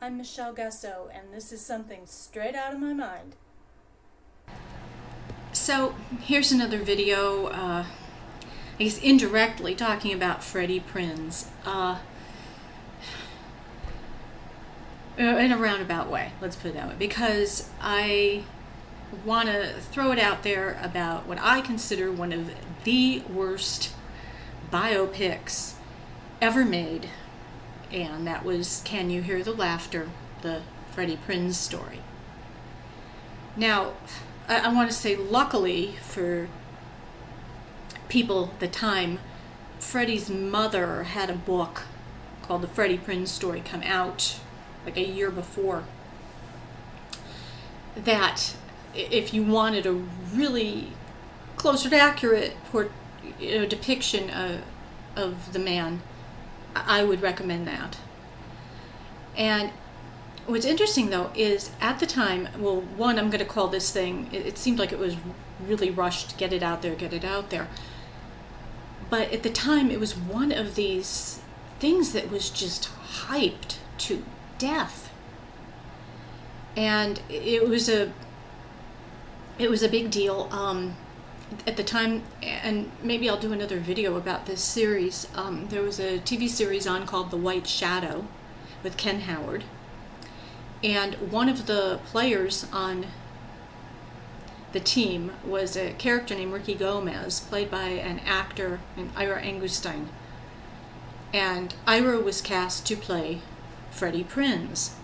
I'm Michelle Gussow, and this is something straight out of my mind. So here's another video, I guess indirectly talking about Freddie Prinze, in a roundabout way, let's put it that way, because I want to throw it out there about what I consider one of the worst biopics ever made, and that was Can You Hear the Laughter, the Freddie Prinze story. Now, I want to say, luckily for people at the time, Freddie's mother had a book called The Freddie Prinze Story come out like a year before. That, if you wanted a really closer to accurate depiction of the man, I would recommend that. And what's interesting, though, is at the time, well, one, I'm going to call this thing, it seemed like it was really rushed, get it out there. But at the time, it was one of these things that was just hyped to death. And it was a big deal. At the time, and maybe I'll do another video about this series, there was a TV series on called The White Shadow with Ken Howard. And one of the players on the team was a character named Ricky Gomez, played by an actor named Ira Angustein. And Ira was cast to play Freddie Prinze.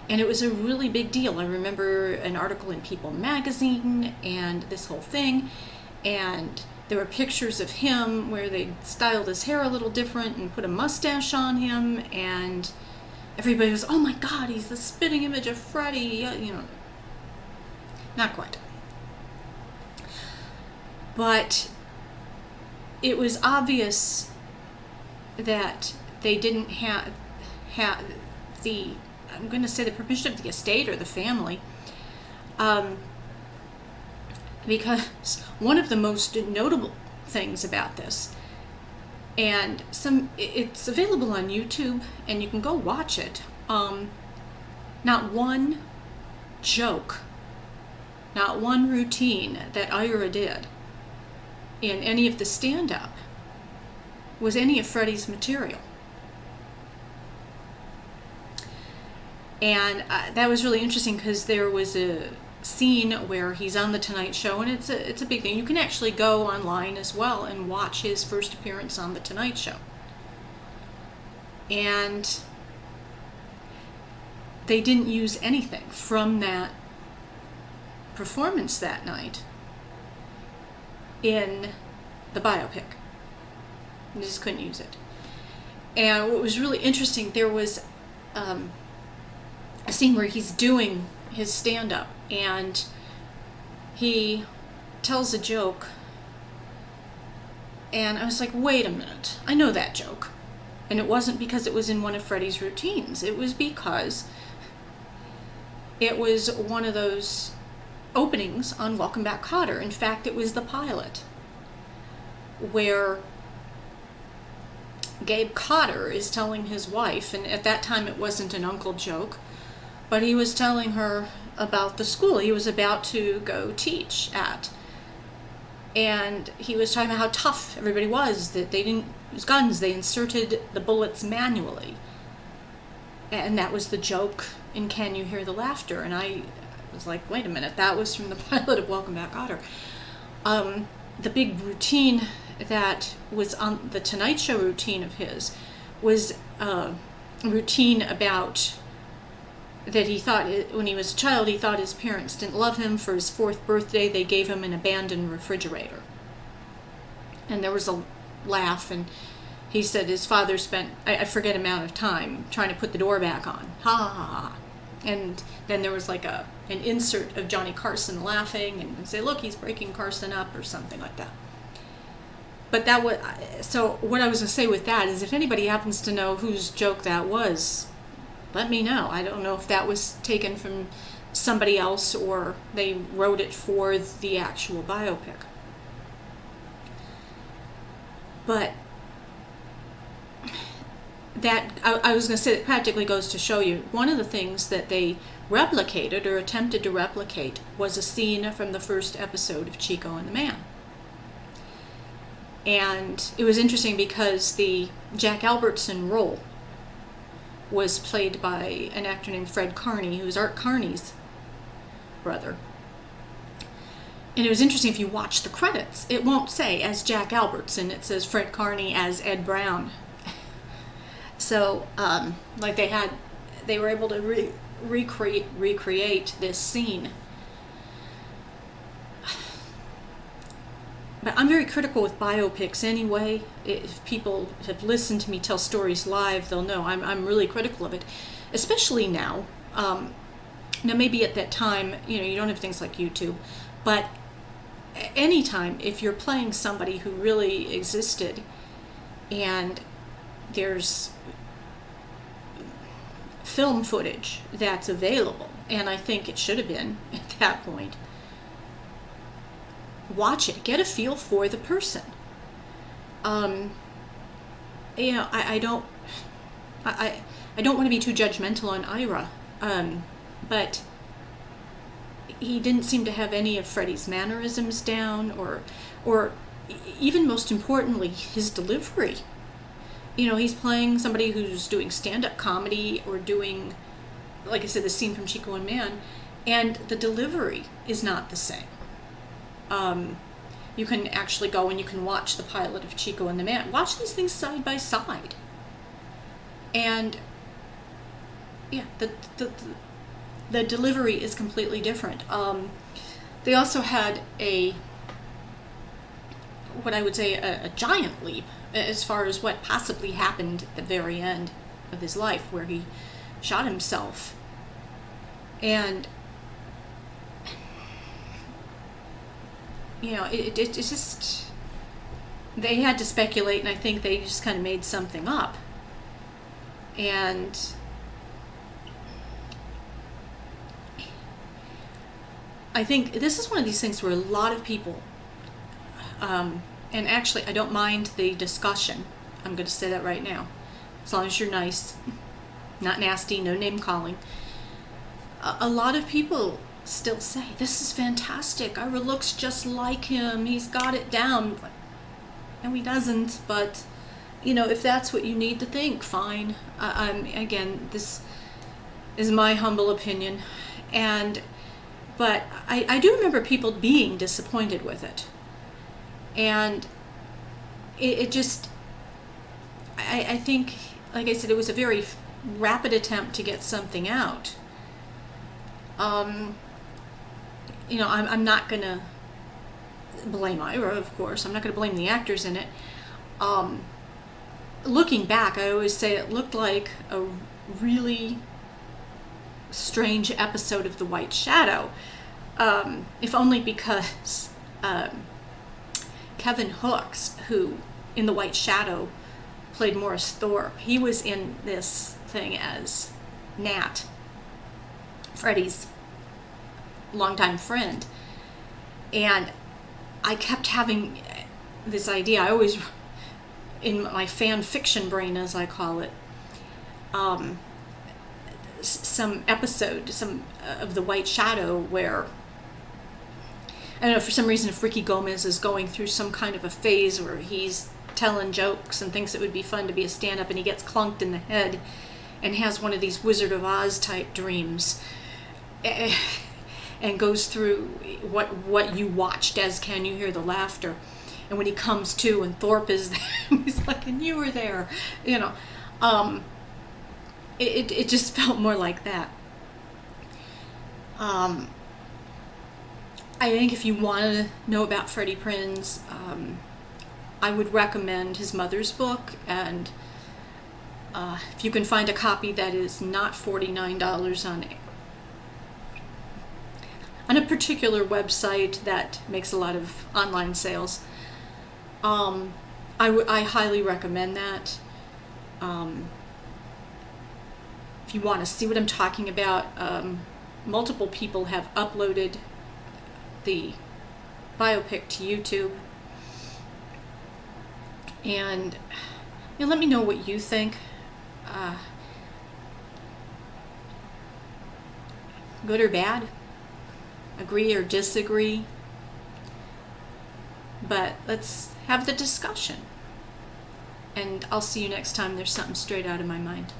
And it was a really big deal. I remember an article in People magazine and this whole thing. And there were pictures of him where they styled his hair a little different and put a mustache on him. And everybody was, oh my God, he's the spitting image of Freddie. Not quite. But it was obvious that they didn't have the, I'm going to say, the permission of the estate or the family, because one of the most notable things about this, and it's available on YouTube and you can go watch it, not one joke, not one routine that Ira did in any of the stand-up was any of Freddie's material. And that was really interesting because there was a scene where he's on The Tonight Show, and it's a big thing. You can actually go online as well and watch his first appearance on The Tonight Show. And they didn't use anything from that performance that night in the biopic. They just couldn't use it. And what was really interesting, there was a scene where he's doing his stand-up and he tells a joke, and I was like, wait a minute, I know that joke. And it wasn't because it was in one of Freddie's routines. It was because it was one of those openings on Welcome Back, Kotter. In fact, it was the pilot where Gabe Kotter is telling his wife, and at that time it wasn't an uncle joke, but he was telling her about the school he was about to go teach at. And he was talking about how tough everybody was, that they didn't use guns, they inserted the bullets manually. And that was the joke in Can You Hear the Laughter? And I was like, wait a minute, that was from the pilot of Welcome Back, Kotter. The big routine that was on the Tonight Show routine of his was a routine about that he thought, when he was a child, he thought his parents didn't love him. For his 4th birthday, they gave him an abandoned refrigerator. And there was a laugh, and he said his father spent, I forget amount of time, trying to put the door back on. Ha ha ha ha. And then there was like an insert of Johnny Carson laughing, and say, look, he's breaking Carson up, or something like that. But that was, so what I was going to say with that is, if anybody happens to know whose joke that was, let me know. I don't know if that was taken from somebody else or they wrote it for the actual biopic. But I was going to say, it practically goes to show you, one of the things that they replicated or attempted to replicate was a scene from the first episode of Chico and the Man. And it was interesting because the Jack Albertson role was played by an actor named Fred Carney, who's Art Carney's brother. And it was interesting, if you watch the credits, it won't say as Jack Albertson, it says Fred Carney as Ed Brown. So, like they were able to recreate this scene. But I'm very critical with biopics anyway. If people have listened to me tell stories live, they'll know I'm really critical of it, especially now. Now, maybe at that time, you don't have things like YouTube, but anytime, if you're playing somebody who really existed and there's film footage that's available, and I think it should have been at that point, watch it, get a feel for the person. I don't want to be too judgmental on Ira, but he didn't seem to have any of Freddie's mannerisms down, or even most importantly, his delivery. He's playing somebody who's doing stand-up comedy or doing, like I said, the scene from Chico and Man, and the delivery is not the same. You can actually go and you can watch the pilot of Chico and the Man. Watch these things side by side. And yeah, the delivery is completely different. They also had what I would say a giant leap as far as what possibly happened at the very end of his life, where he shot himself. And it just, they had to speculate, and I think they just kind of made something up. And I think this is one of these things where a lot of people, and actually I don't mind the discussion, I'm going to say that right now, as long as you're nice, not nasty, no name calling. A lot of people still say, this is fantastic, Ira looks just like him, he's got it down. No, he doesn't, but if that's what you need to think, fine. Again, this is my humble opinion, but I do remember people being disappointed with it, and it just, I think, like I said, it was a very rapid attempt to get something out. I'm not going to blame Ira, of course. I'm not going to blame the actors in it. Looking back, I always say it looked like a really strange episode of The White Shadow, if only because Kevin Hooks, who in The White Shadow played Morris Thorpe, he was in this thing as Nat, Freddie's longtime friend. And I kept having this idea, I always, in my fan fiction brain, as I call it, some episode, of The White Shadow where, I don't know, for some reason, if Ricky Gomez is going through some kind of a phase where he's telling jokes and thinks it would be fun to be a stand-up, and he gets clunked in the head and has one of these Wizard of Oz type dreams, and goes through what you watched as Can You Hear the Laughter? And when he comes to and Thorpe is there, he's like, and you were there, it just felt more like that. I think if you want to know about Freddie Prinze, I would recommend his mother's book, and if you can find a copy that is not $49 on a particular website that makes a lot of online sales, I highly recommend that. If you want to see what I'm talking about, multiple people have uploaded the biopic to YouTube, and let me know what you think. good or bad, agree or disagree, but let's have the discussion. And I'll see you next time there's something straight out of my mind.